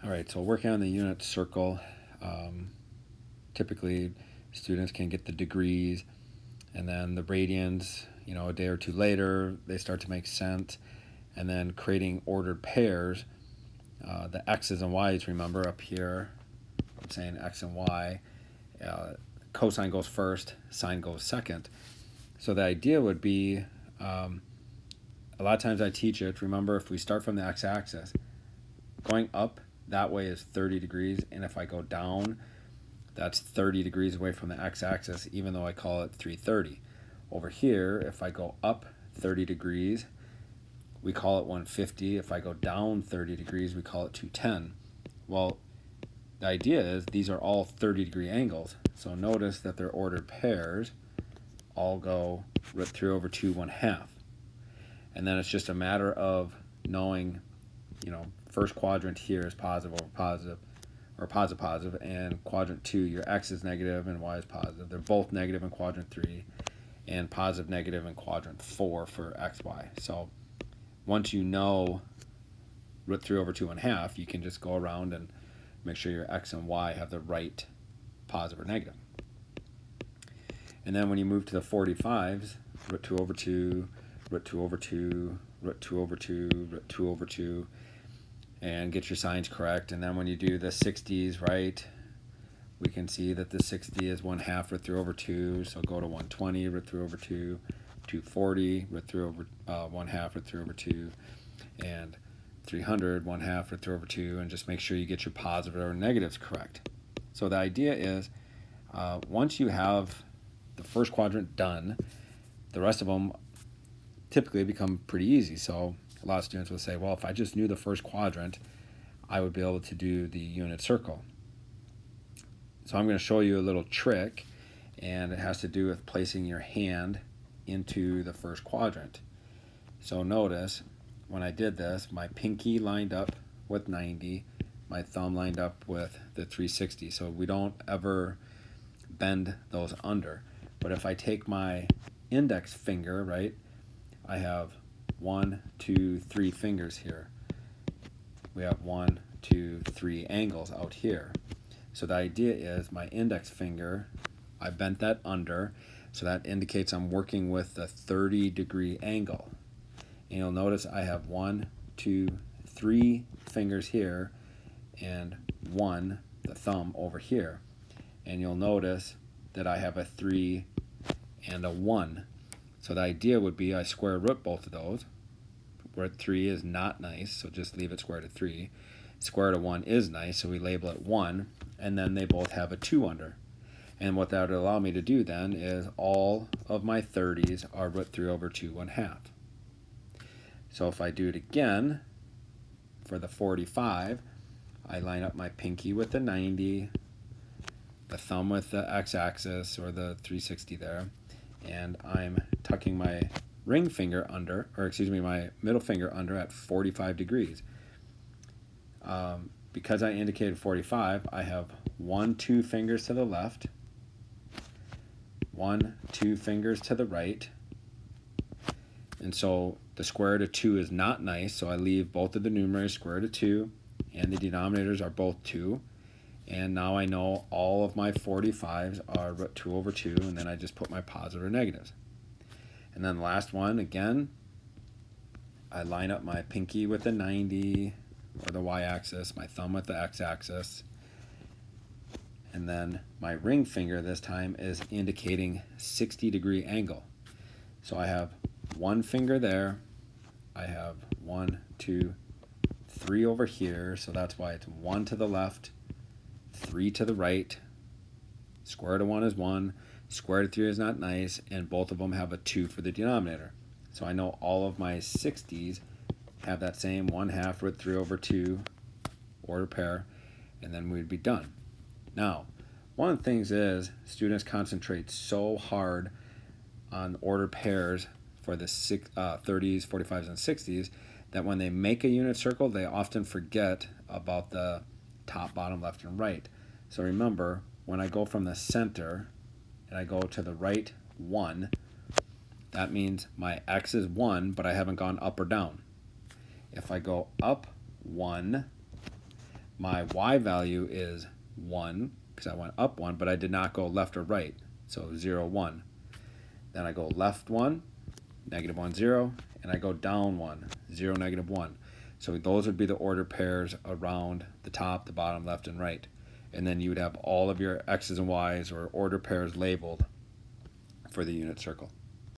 All right, so working on the unit circle, typically students can get the degrees and then the radians, a day or two later, they start to make sense. And then creating ordered pairs, the x's and y's, remember up here, I'm saying x and y, cosine goes first, sine goes second. So the idea would be, a lot of times I teach it, remember if we start from the x-axis, going up that way is 30 degrees, and if I go down, that's 30 degrees away from the x-axis, even though I call it 330. Over here, if I go up 30 degrees, we call it 150. If I go down 30 degrees, we call it 210. Well, the idea is these are all 30-degree angles, so notice that they're ordered pairs, all go root 3 over 2 1/2. And then it's just a matter of knowing, first quadrant here is positive over positive, or positive, and quadrant 2, your x is negative and y is positive. They're both negative in quadrant 3, and positive negative in quadrant 4 for x, y. So once you know root 3 over 2 1/2, you can just go around and make sure your x and y have the right positive or negative. And then when you move to the 45s, root 2 over 2, root 2 over 2, root 2 over 2, root 2 over 2, and get your signs correct. And then when you do the 60s, right, we can see that the 60 is 1/2 root 3 over 2, so go to 120, root 3 over 2, 240, root 3 over 1/2 root 3 over 2, and 300, 1/2 root 3 over 2, and just make sure you get your positive or negatives correct. So the idea is, once you have the first quadrant done, the rest of them typically become pretty easy. So a lot of students will say, well, if I just knew the first quadrant, I would be able to do the unit circle. So I'm going to show you a little trick, and it has to do with placing your hand into the first quadrant. So notice, when I did this, my pinky lined up with 90, my thumb lined up with the 360, so we don't ever bend those under. But if I take my index finger, right, I have 1, 2, 3 fingers here. We have 1, 2, 3 angles out here. So the idea is my index finger, I bent that under, so that indicates I'm working with a 30-degree angle. And you'll notice I have 1, 2, 3 fingers here, and 1, the thumb, over here. And you'll notice that I have a 3 and a 1. So the idea would be I square root both of those. Root 3 is not nice, so just leave it square root of 3. Square root of 1 is nice, so we label it 1, and then they both have a 2 under. And what that would allow me to do then is all of my 30s are root 3 over 2 1/2. So if I do it again for the 45, I line up my pinky with the 90, the thumb with the x-axis, or the 360 there, and I'm tucking my ring finger under, my middle finger under at 45 degrees. Because I indicated 45, I have 1, 2 fingers to the left, 1, 2 fingers to the right, and so the square root of 2 is not nice, so I leave both of the numerators square root of 2, and the denominators are both 2. And now I know all of my 45s are root 2 over 2, and then I just put my positive or negatives. And then the last one, again, I line up my pinky with the 90, or the y-axis, my thumb with the x-axis, and then my ring finger this time is indicating 60-degree angle. So I have 1 finger there, I have 1, 2, 3 over here, so that's why it's 1 to the left, 3 to the right, square root of 1 is 1, square root of 3 is not nice, and both of them have a 2 for the denominator. So I know all of my 60s have that same 1/2 root 3 over 2 order pair, and then we'd be done. Now, one of the things is students concentrate so hard on order pairs for the 30s, 45s, and 60s that when they make a unit circle, they often forget about the top, bottom, left, and right. So remember, when I go from the center and I go to the right 1, that means my x is 1, but I haven't gone up or down. If I go up 1, my y value is 1 because I went up 1, but I did not go left or right. So 0, 1. Then I go left 1, negative 1, 0, and I go down 1, 0, negative 1. So those would be the ordered pairs around the top, the bottom, left, and right. And then you would have all of your x's and y's or ordered pairs labeled for the unit circle.